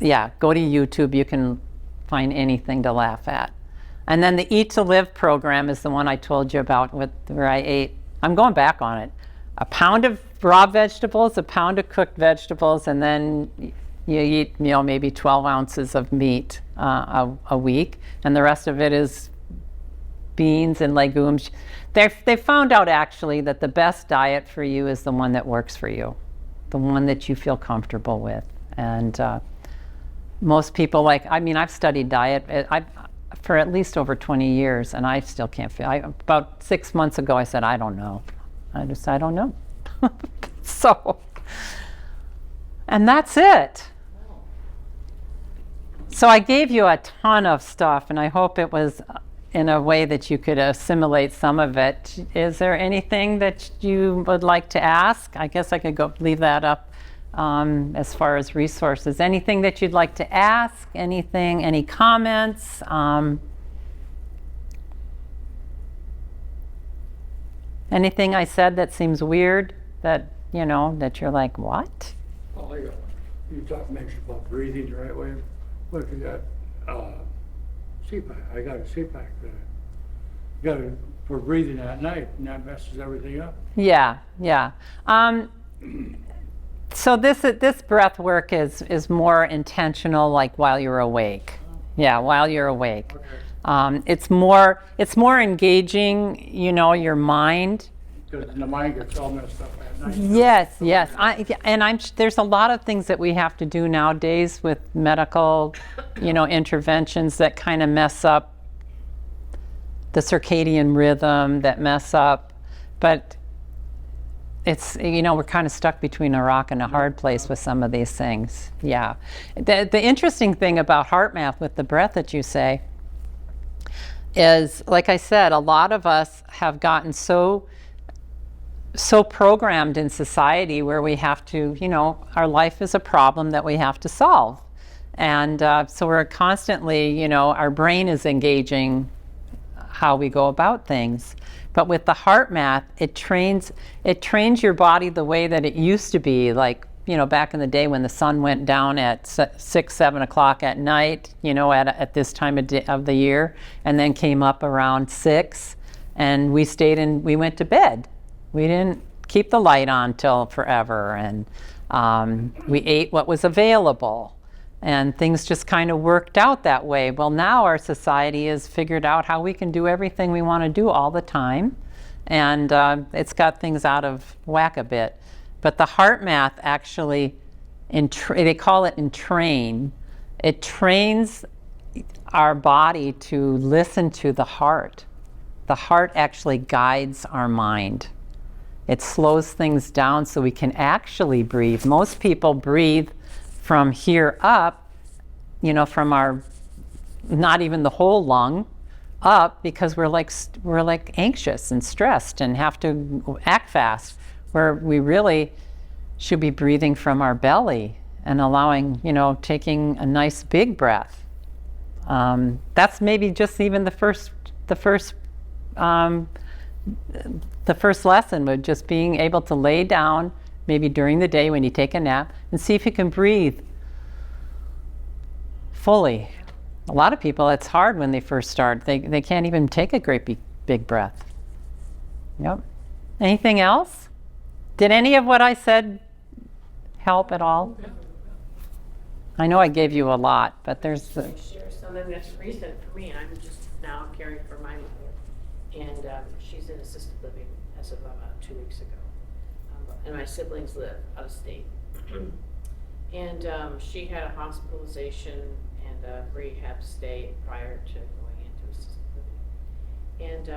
Yeah, go to YouTube. You can find anything to laugh at. And then the Eat to Live program is the one I told you about, where I ate, I'm going back on it, a pound of raw vegetables, a pound of cooked vegetables, and then you eat, maybe 12 ounces of meat a week, and the rest of it is beans and legumes. They found out actually that the best diet for you is the one that works for you, the one that you feel comfortable with. And most people I've studied diet for at least over 20 years, and I still can't about 6 months ago I said, I don't know. I don't know. So, and that's it. So I gave you a ton of stuff, and I hope it was in a way that you could assimilate some of it. Is there anything that you would like to ask? I guess I could leave that up as far as resources. Anything that you'd like to ask? Anything? Any comments? Anything I said that seems weird, that that you're like, what? Well, you mentioned about breathing the right way. What if you got CPAP? I got a CPAP. Got it for breathing at night, and that messes everything up. Yeah. So this breath work is more intentional, like while you're awake. Yeah, while you're awake. Okay. It's more engaging, your mind. Because the mind gets all messed up at night. Yes. There's a lot of things that we have to do nowadays with medical, interventions that kind of mess up the circadian rhythm, that mess up, but it's, we're kind of stuck between a rock and a hard place with some of these things. Yeah. The interesting thing about HeartMath with the breath that you say, is, like I said, a lot of us have gotten so programmed in society where we have to, our life is a problem that we have to solve. And so we're constantly, our brain is engaging how we go about things. But with the heart math, it trains your body the way that it used to be, like, back in the day when the sun went down at 6, 7 o'clock at night, at this time of the year, and then came up around 6, and we went to bed. We didn't keep the light on till forever, and we ate what was available, and things just kind of worked out that way. Well, now our society has figured out how we can do everything we want to do all the time, and it's got things out of whack a bit. But the heart math actually, they call it entrain. It trains our body to listen to the heart. The heart actually guides our mind. It slows things down so we can actually breathe. Most people breathe from here up, from our, not even the whole lung, up, because we're like anxious and stressed and have to act fast, where we really should be breathing from our belly and allowing, taking a nice big breath. That's maybe just even the first lesson, would just being able to lay down, maybe during the day when you take a nap, and see if you can breathe fully. A lot of people, it's hard when they first start. They can't even take a great big breath. Yep. Anything else? Did any of what I said help at all? I know I gave you a lot, but there's share something that's recent for me. I'm just now caring for my mother, and she's in assisted living as of about 2 weeks ago. And my siblings live out of state. And she had a hospitalization and a rehab stay prior to going into assisted living. And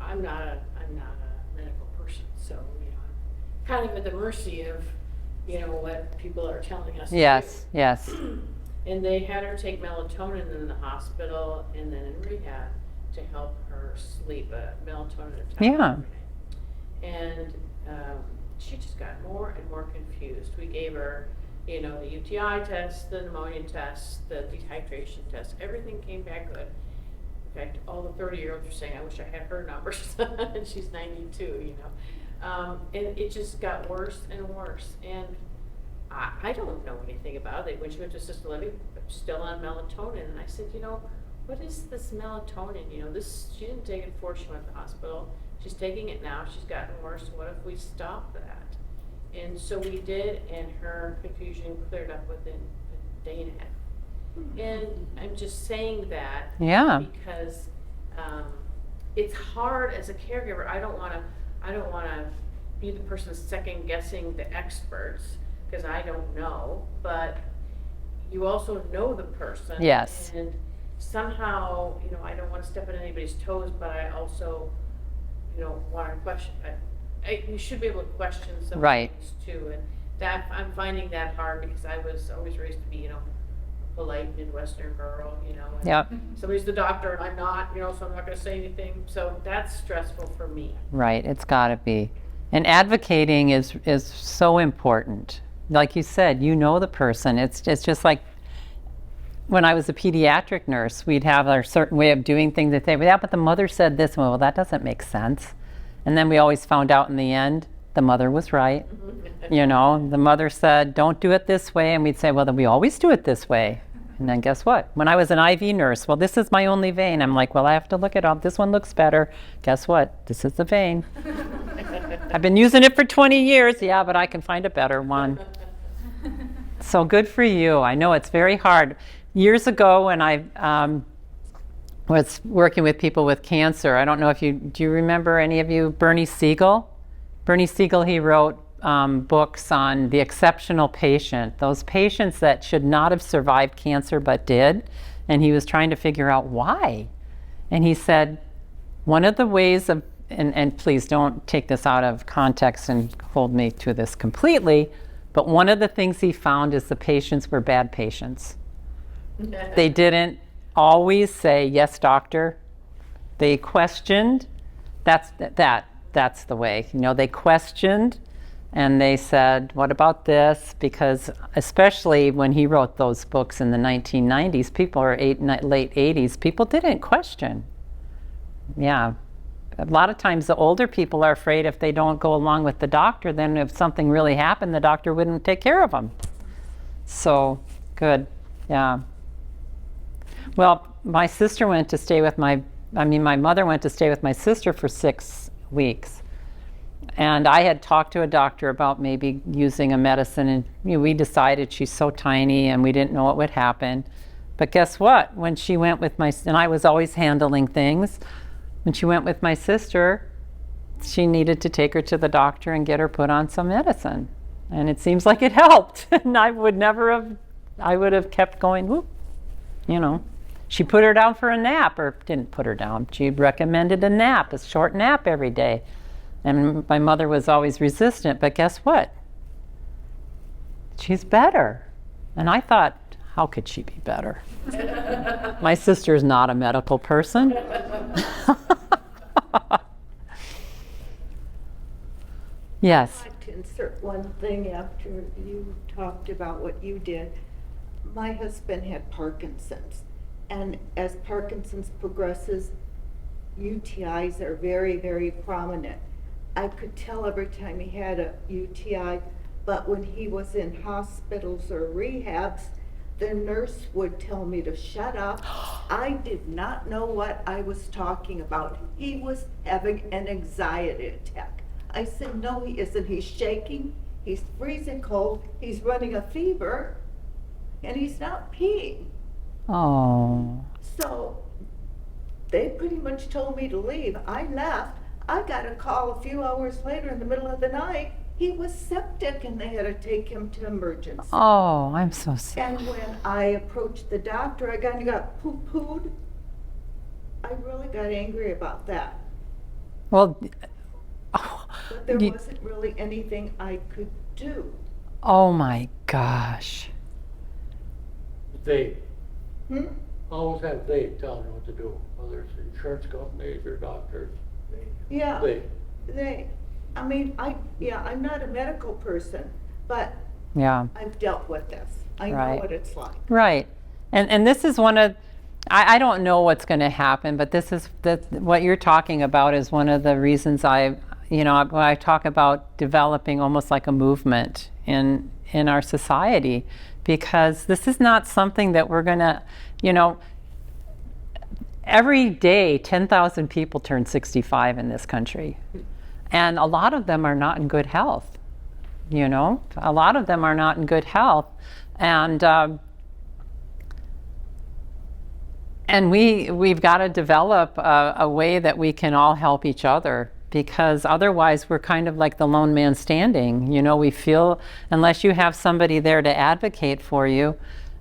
I'm not a medical person, so I'm kind of at the mercy of what people are telling us. Yes, yes. And they had her take melatonin in the hospital and then in rehab to help her sleep, melatonin attack. Yeah. And she just got more and more confused. We gave her, the UTI test, the pneumonia test, the dehydration test. Everything came back good. In fact, all the 30-year-olds are saying, I wish I had her numbers. And she's 92, and it just got worse and worse. And I don't know anything about it. When she went to assisted living, still on melatonin. And I said, what is this melatonin? She didn't take it before she went to the hospital. She's taking it now. She's gotten worse. What if we stop that? And so we did, and her confusion cleared up within a day and a half. And I'm just saying that because it's hard as a caregiver. I don't want to be the person second guessing the experts, because I don't know, but you also know the person. Yes. And somehow, I don't want to step on anybody's toes, but I also, want to question. You should be able to question some things too, and that I'm finding that hard because I was always raised to be, a polite Midwestern girl, and Yep. somebody's the doctor and I'm not, so I'm not going to say anything. So that's stressful for me. Right, it's got to be. And advocating is so important. Like you said, the person. It's just like when I was a pediatric nurse, we'd have our certain way of doing things. They'd say, yeah, but the mother said this. Well, that doesn't make sense. And then we always found out in the end, the mother was right. The mother said, don't do it this way. And we'd say, well, then we always do it this way. And then guess what? When I was an IV nurse, well, this is my only vein. I'm like, well, I have to look at all. This one looks better. Guess what? This is the vein. I've been using it for 20 years. Yeah, but I can find a better one. So good for you. I know it's very hard. Years ago when I was working with people with cancer, I don't know if do you remember any of you, Bernie Siegel? Bernie Siegel, he wrote books on the exceptional patient, those patients that should not have survived cancer but did, and he was trying to figure out why. And he said, one of the ways of, and please don't take this out of context and hold me to this completely, but one of the things he found is the patients were bad patients. They didn't always say, yes, doctor. They questioned. That's the way. You know, they questioned and they said, what about this? Because especially when he wrote those books in the 1990s, people or late 80s, people didn't question. Yeah. A lot of times the older people are afraid if they don't go along with the doctor, then if something really happened, the doctor wouldn't take care of them. So, good. Yeah. Well, my sister went to stay with my mother went to stay with my sister for 6 weeks. And I had talked to a doctor about maybe using a medicine, and we decided she's so tiny and we didn't know what would happen. But guess what? When she went with and I was always handling things, when she went with my sister, she needed to take her to the doctor and get her put on some medicine. And it seems like it helped. And I would have kept going, whoop, you know. She put her down for a nap, or didn't put her down. She recommended a nap, a short nap every day. And my mother was always resistant, but guess what? She's better. And I thought, how could she be better? My sister's not a medical person. Yes. I'd like to insert one thing after you talked about what you did. My husband had Parkinson's, and as Parkinson's progresses, UTIs are very, very prominent. I could tell every time he had a UTI, but when he was in hospitals or rehabs, the nurse would tell me to shut up. I did not know what I was talking about. He was having an anxiety attack. I said, no, he isn't. He's shaking, he's freezing cold, he's running a fever, and he's not peeing. Oh. So they pretty much told me to leave. I left. I got a call a few hours later in the middle of the night. He was septic and they had to take him to emergency. Oh, I'm so sorry. And when I approached the doctor, I kind of got poo-pooed. I really got angry about that. Well, But there wasn't really anything I could do. oh my gosh. They Hmm? always have they telling you what to do, whether it's insurance companies or doctors. Yeah, They. I mean, I'm not a medical person, but Yeah. I've dealt with this. I know Right. what it's like. Right. And this is one of, I don't know what's going to happen, but what you're talking about is one of the reasons when I talk about developing almost like a movement in our society, because this is not something that we're going to, every day 10,000 people turn 65 in this country. And a lot of them are not in good health. A lot of them are not in good health. And we've got to develop a way that we can all help each other, because otherwise we're kind of like the lone man standing. We feel, unless you have somebody there to advocate for you,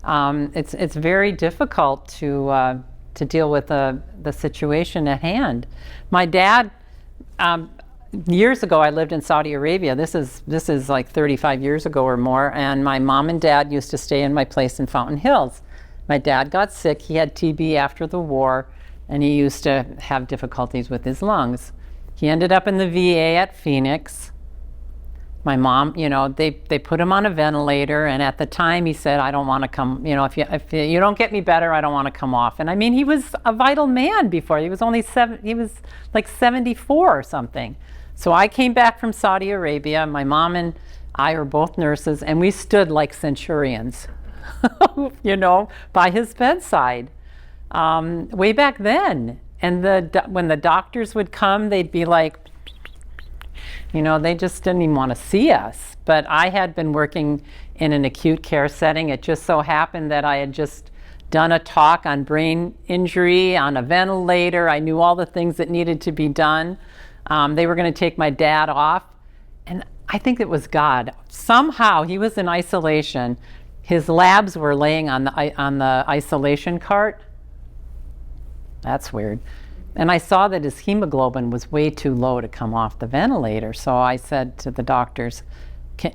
it's very difficult to deal with the situation at hand. My dad, years ago, I lived in Saudi Arabia. This is like 35 years ago or more, and my mom and dad used to stay in my place in Fountain Hills. My dad got sick. He had TB after the war, and he used to have difficulties with his lungs. He ended up in the VA at Phoenix. My mom, they put him on a ventilator, and at the time he said, I don't want to come, if you don't get me better, I don't want to come off. And I mean, he was a vital man before. He was he was like 74 or something. So I came back from Saudi Arabia. My mom and I are both nurses, and we stood like centurions, by his bedside, way back then. And when the doctors would come, they'd be like, they just didn't even want to see us. But I had been working in an acute care setting. It just so happened that I had just done a talk on brain injury, on a ventilator. I knew all the things that needed to be done. They were going to take my dad off. And I think it was God. Somehow he was in isolation. His labs were laying on the isolation cart. That's weird. And I saw that his hemoglobin was way too low to come off the ventilator. So I said to the doctors,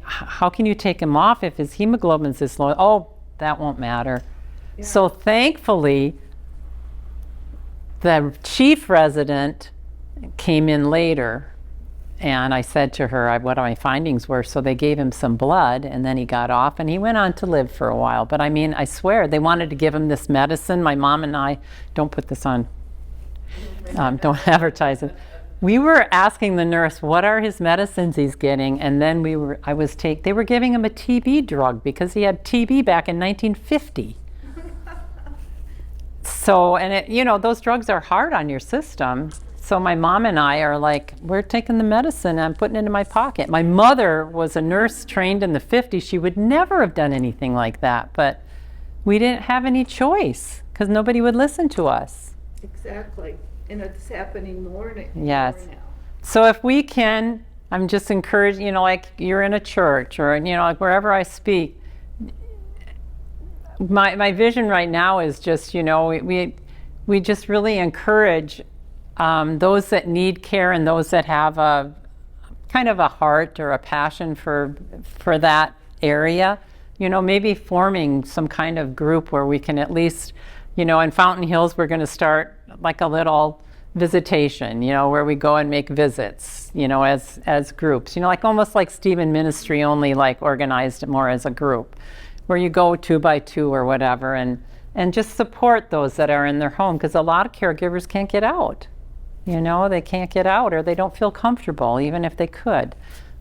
how can you take him off if his hemoglobin's this low? Oh, that won't matter. Yeah. So thankfully, the chief resident came in later, and I said to her what my findings were. So they gave him some blood, and then he got off, and he went on to live for a while. But I mean, I swear, they wanted to give him this medicine. My mom and I, don't put this on, don't advertise it. We were asking the nurse, what are his medicines he's getting? And then they were giving him a TB drug because he had TB back in 1950. So, and those drugs are hard on your system. So my mom and I are like, we're taking the medicine and I'm putting it in my pocket. My mother was a nurse trained in the 50s. She would never have done anything like that, but we didn't have any choice because nobody would listen to us. Exactly. And it's happening more now. Yes. So if we can, I'm just encouraging, like you're in a church or, like wherever I speak, my vision right now is just, we just really encourage those that need care and those that have a kind of a heart or a passion for that area, maybe forming some kind of group where we can at least, in Fountain Hills, we're going to start like a little visitation, where we go and make visits, as groups, like almost like Stephen Ministry, only like organized more as a group, where you go 2 by 2 or whatever, and just support those that are in their home, because a lot of caregivers can't get out. They can't get out, or they don't feel comfortable, even if they could.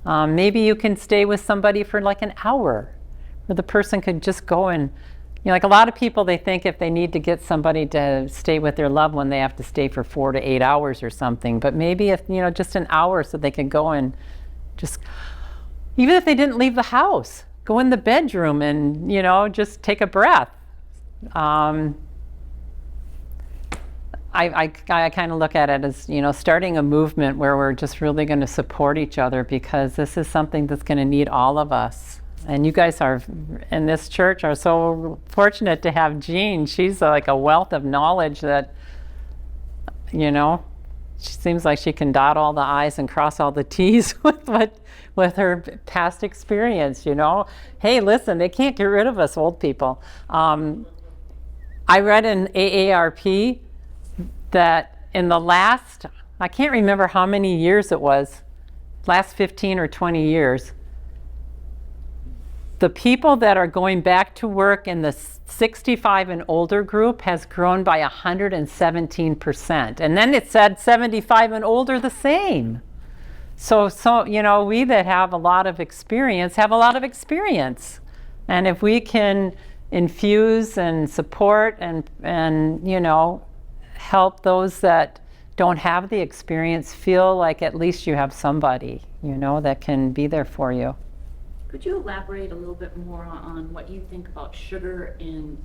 Maybe you can stay with somebody for like an hour, where the person could just go and, like a lot of people, they think if they need to get somebody to stay with their loved one, they have to stay for 4 to 8 hours or something. But maybe if, just an hour so they can go and just, even if they didn't leave the house, go in the bedroom and, just take a breath. I kind of look at it as, starting a movement where we're just really going to support each other, because this is something that's going to need all of us. And you guys are, in this church, are so fortunate to have Jean. She's like a wealth of knowledge that, she seems like she can dot all the I's and cross all the T's with her past experience, Hey, listen, they can't get rid of us old people. I read in AARP that in the last, I can't remember how many years it was, last 15 or 20 years, the people that are going back to work in the 65 and older group has grown by 117%. And then it said 75 and older the same. So we that have a lot of experience have a lot of experience. And if we can infuse and support and help those that don't have the experience feel like at least you have somebody, that can be there for you. Could you elaborate a little bit more on what you think about sugar in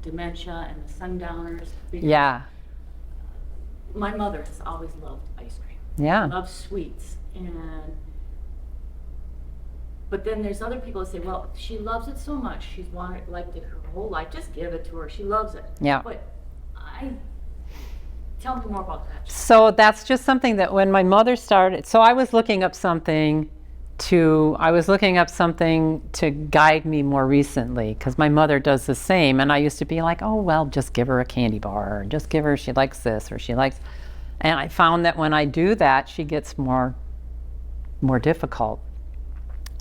dementia and the sundowners? Because Yeah. my mother has always loved ice cream. Yeah. Loves sweets. But then there's other people that say, well, she loves it so much, she's liked it her whole life, just give it to her, she loves it. Yeah. But tell me more about that. So that's just something that when my mother started, so I was looking up something to guide me more recently, because my mother does the same, and I used to be like, oh, well, just give her a candy bar, or just give her, she likes this, or she likes, and I found that when I do that, she gets more difficult.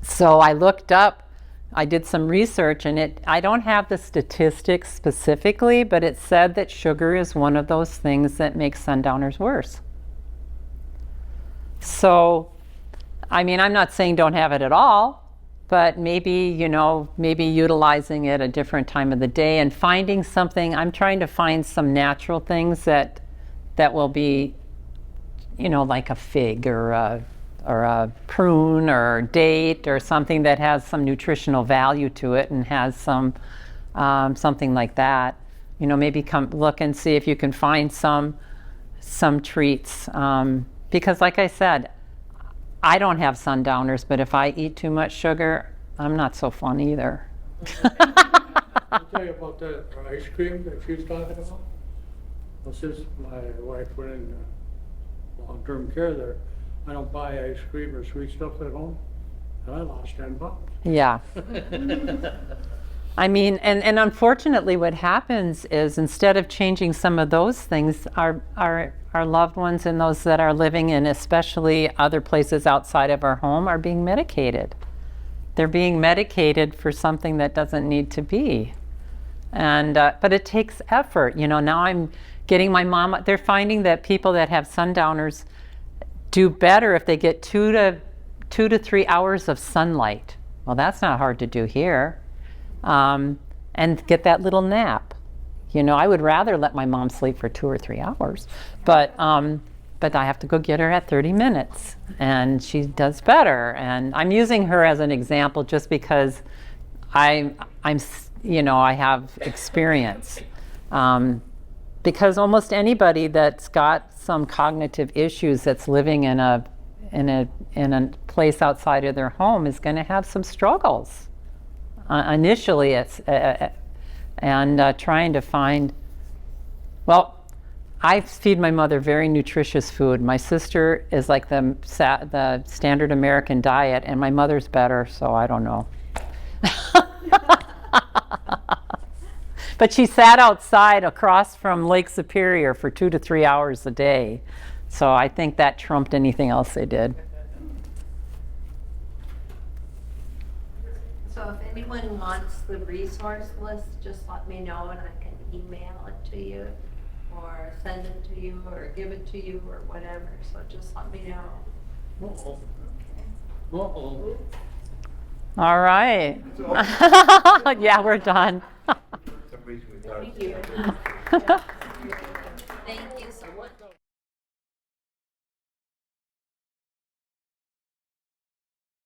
So I looked up, I did some research, and I don't have the statistics specifically, but it said that sugar is one of those things that makes sundowners worse. So, I mean, I'm not saying don't have it at all, but maybe utilizing it a different time of the day and finding something. I'm trying to find some natural things that will be, like a fig or a prune or date or something that has some nutritional value to it and has some something like that. Maybe come look and see if you can find some treats, because like I said, I don't have sundowners, but if I eat too much sugar, I'm not so fun either. I'll tell you about the ice cream that she was talking about. Well, since my wife went in long-term care there, I don't buy ice cream or sweet stuff at home, and I lost 10 pounds. Yeah. I mean, and unfortunately what happens is instead of changing some of those things, our loved ones and those that are living in especially other places outside of our home are being medicated. They're being medicated for something that doesn't need to be. And but it takes effort. You know, now I'm getting my mom, they're finding that people that have sundowners do better if they get 2 to 3 hours of sunlight. Well, that's not hard to do here. And get that little nap. You know, I would rather let my mom sleep for 2 or 3 hours, but I have to go get her at 30 minutes, and she does better. And I'm using her as an example just because I'm you know, I have experience. Because almost anybody that's got some cognitive issues that's living in a place outside of their home is going to have some struggles. Initially, it's trying to find. Well, I feed my mother very nutritious food. My sister is like the standard American diet, and my mother's better, so I don't know. But she sat outside across from Lake Superior for 2 to 3 hours a day. So I think that trumped anything else they did. So if anyone wants the resource list, just let me know and I can email it to you or send it to you or give it to you or whatever. So just let me know. Uh-oh. Uh-oh. All right. Yeah, we're done. Thank you. Thank you so much.